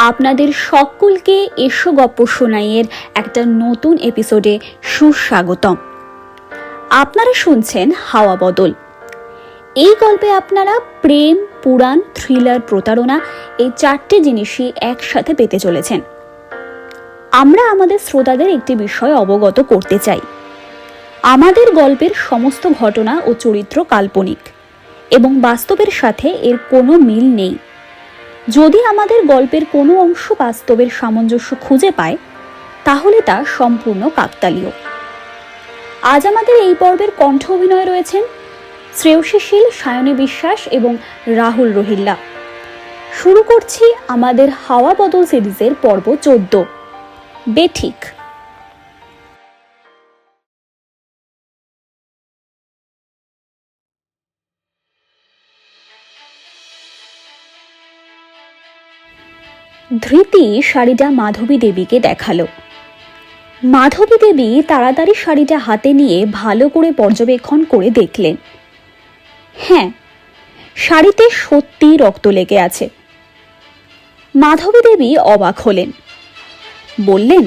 আপনাদের সকলকে এসো গপ্প শোনাইয়ের একটা নতুন এপিসোডে সুস্বাগতম। আপনারা শুনছেন হাওয়া বদল। এই গল্পে আপনারা প্রেম, পুরাণ, থ্রিলার, প্রতারণা এই চারটে জিনিসই একসাথে পেতে চলেছেন। আমরা আমাদের শ্রোতাদের একটি বিষয় অবগত করতে চাই। আমাদের গল্পের সমস্ত ঘটনা ও চরিত্র কাল্পনিক এবং বাস্তবের সাথে এর কোনো মিল নেই। যদি আমাদের গল্পের কোনো অংশ বাস্তবের সামঞ্জস্য খুঁজে পায় তাহলে তা সম্পূর্ণ কাকতালীয়। আজ আমাদের এই পর্বের কণ্ঠ অভিনয় রয়েছেন শ্রেয়সী শীল, সায়নী বিশ্বাস এবং রাহুল রোহিল্লা। শুরু করছি আমাদের হাওয়া বদল সিরিজের পর্ব 14, বেঠিক। ধৃতি শাড়িটা মাধবী দেবীকে দেখালো। মাধবী দেবী তাড়াতাড়ি শাড়িটা হাতে নিয়ে ভালো করে পর্যবেক্ষণ করে দেখলেন। হ্যাঁ, শাড়িতে সত্যি রক্ত লেগে আছে। মাধবী দেবী অবাক হলেন, বললেন,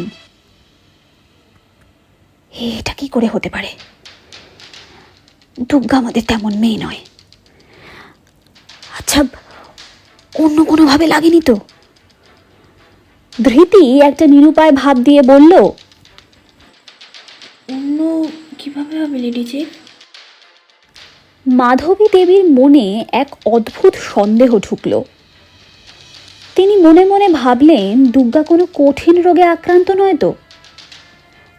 এটা কি করে হতে পারে? দুর্গা আমাদের তেমন মেয়ে নয়। আচ্ছা, অন্য কোনোভাবে লাগেনি তো? ধৃতি একটা নিরুপায় ভাব দিয়ে বলল, অন্য কিভাবে হবে লেডিজে? মাধবী দেবীর মনে এক অদ্ভুত সন্দেহ ঢুকল। তিনি মনে মনে ভাবলেন, দুর্গা কোনো কঠিন রোগে আক্রান্ত নয় তো?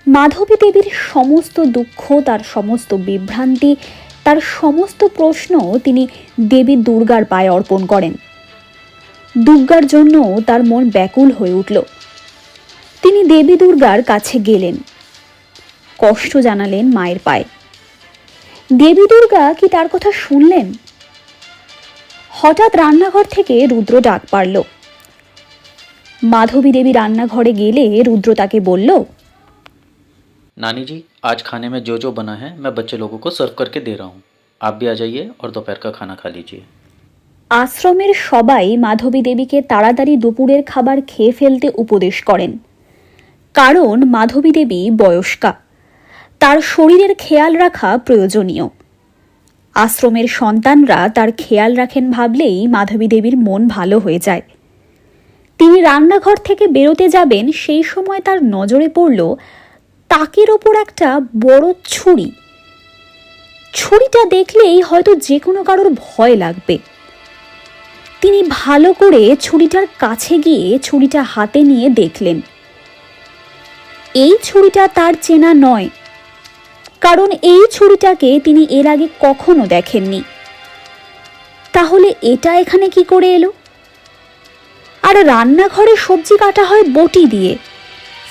মাধবী দেবীর সমস্ত দুঃখ, তার সমস্ত বিভ্রান্তি, তার সমস্ত প্রশ্ন তিনি দেবী দুর্গার পায়ে অর্পণ করেন। দুর্গার জন্য তার মন ব্যাকুল হয়ে উঠল। তিনি দেবী দুর্গার কাছে গেলেন, কষ্ট জানালেন মায়ের পায়ে। দেবী দুর্গা কি তার কথা শুনলেন? হঠাৎ রান্নাঘর থেকে রুদ্র ডাক পারল। মাধবী দেবী রান্নাঘরে গেলে রুদ্র তাকে বলল, नानी जी, आज खाने में जो जो बना है मैं बच्चे लोगों को सर्व करके दे रहा हूँ। आप भी आ जाइए और दोपहर का खाना खा लीजिए। আশ্রমের সবাই মাধবী দেবীকে তাড়াতাড়ি দুপুরের খাবার খেয়ে ফেলতে উপদেশ করেন, কারণ মাধবী দেবী বয়স্কা, তার শরীরের খেয়াল রাখা প্রয়োজনীয়। আশ্রমের সন্তানরা তার খেয়াল রাখেন ভাবলেই মাধবী দেবীর মন ভালো হয়ে যায়। তিনি রান্নাঘর থেকে বেরোতে যাবেন, সেই সময় তার নজরে পড়ল তাকের ওপর একটা বড় ছুরি। ছুরিটা দেখলেই হয়তো যে কোনো কারোর ভয় লাগবে। তিনি ভালো করে ছুরিটার কাছে গিয়ে ছুরিটা হাতে নিয়ে দেখলেন। এই ছুরিটা তার চেনা নয়, কারণ এই ছুরিটাকে তিনি এর আগে কখনো দেখেননি। তাহলে এটা এখানে কি করে এলো? আর রান্নাঘরে সবজি কাটা হয় বটি দিয়ে,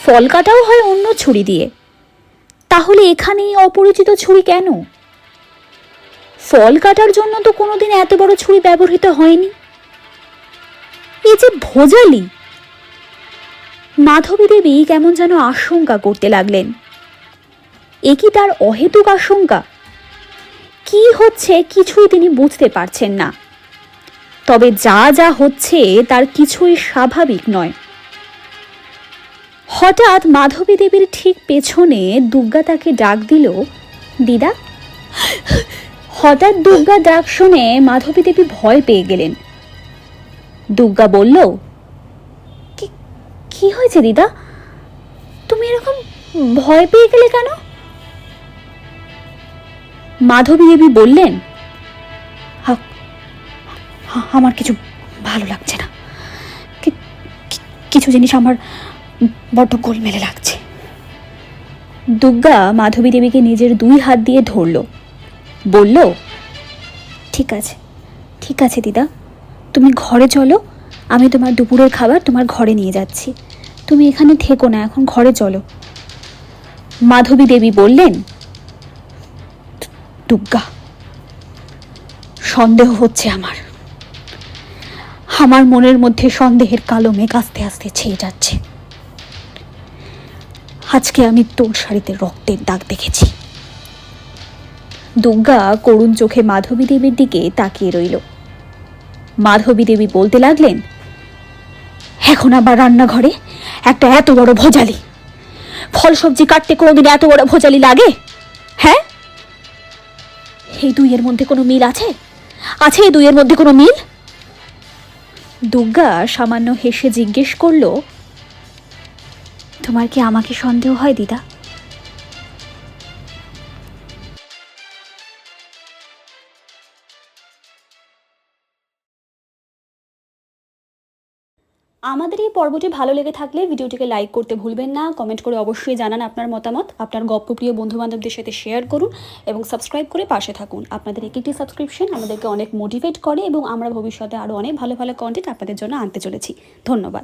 ফল কাটাও হয় অন্য ছুরি দিয়ে। তাহলে এখানে এই অপরিচিত ছুরি কেন? ফল কাটার জন্য তো কোনোদিন এত বড় ছুরি ব্যবহৃত হয়নি। এই যে ভোজালি! মাধবী দেবী কেমন যেন আশঙ্কা করতে লাগলেন। এ কি তার অহেতুক আশঙ্কা? কি হচ্ছে কিছুই তিনি বুঝতে পারছেন না। তবে যা যা হচ্ছে তার কিছুই স্বাভাবিক নয়। হঠাৎ মাধবী দেবীর ঠিক পেছনে দুর্গা তাকে ডাক দিল, দিদা। হঠাৎ দুর্গা ডাক শুনে মাধবী দেবী ভয় পেয়ে গেলেন। দুর্গা বলল, কি হয়েছে দিদা? তুমি এরকম ভয় পেয়ে গেলে কেন? মাধবী দেবী বললেন, আমার কিছু ভালো লাগছে না। কিছু জিনিস আমার বড্ড গোলমেলে লাগছে। দুর্গা মাধবী দেবীকে নিজের 2 হাত দিয়ে ধরল, বলল, ঠিক আছে দিদা, তুমি ঘরে চলো, আমি তোমার দুপুরের খাবার তোমার ঘরে নিয়ে যাচ্ছি। তুমি এখানে থেকো না, এখন ঘরে চলো। মাধবী দেবী বললেন, দুর্গা, সন্দেহ হচ্ছে আমার মনের মধ্যে সন্দেহের কালো মেঘ আস্তে আস্তে ছেয়ে যাচ্ছে। আজকে আমি তোর শাড়িতে রক্তের দাগ দেখেছি। দুর্গা করুণ চোখে মাধবী দেবীর দিকে তাকিয়ে রইল। মাধবী দেবী বলতে লাগলেন, এখন আবার রান্নাঘরে একটা এত বড় ভোজালি। ফল সবজি কাটতে কোনোদিন এত বড় ভোজালি লাগে? হ্যাঁ, এই দুইয়ের মধ্যে কোনো মিল আছে? আছে এই দুইয়ের মধ্যে কোনো মিল? দুর্গা সামান্য হেসে জিজ্ঞেস করলো, তোমার কি আমাকে সন্দেহ হয় দিদা? আমাদের এই পর্বটি ভালো লেগে থাকলে ভিডিওটিকে লাইক করতে ভুলবেন না, কমেন্ট করে অবশ্যই জানান আপনার মতামত, আপনার গল্পপ্রিয় বন্ধুবান্ধবদের সাথে শেয়ার করুন এবং সাবস্ক্রাইব করে পাশে থাকুন। আপনাদের একটি সাবস্ক্রিপশন আমাদেরকে অনেক মোটিভেট করে এবং আমরা ভবিষ্যতে আরও অনেক ভালো ভালো কন্টেন্ট আপনাদের জন্য আনতে চলেছি। ধন্যবাদ।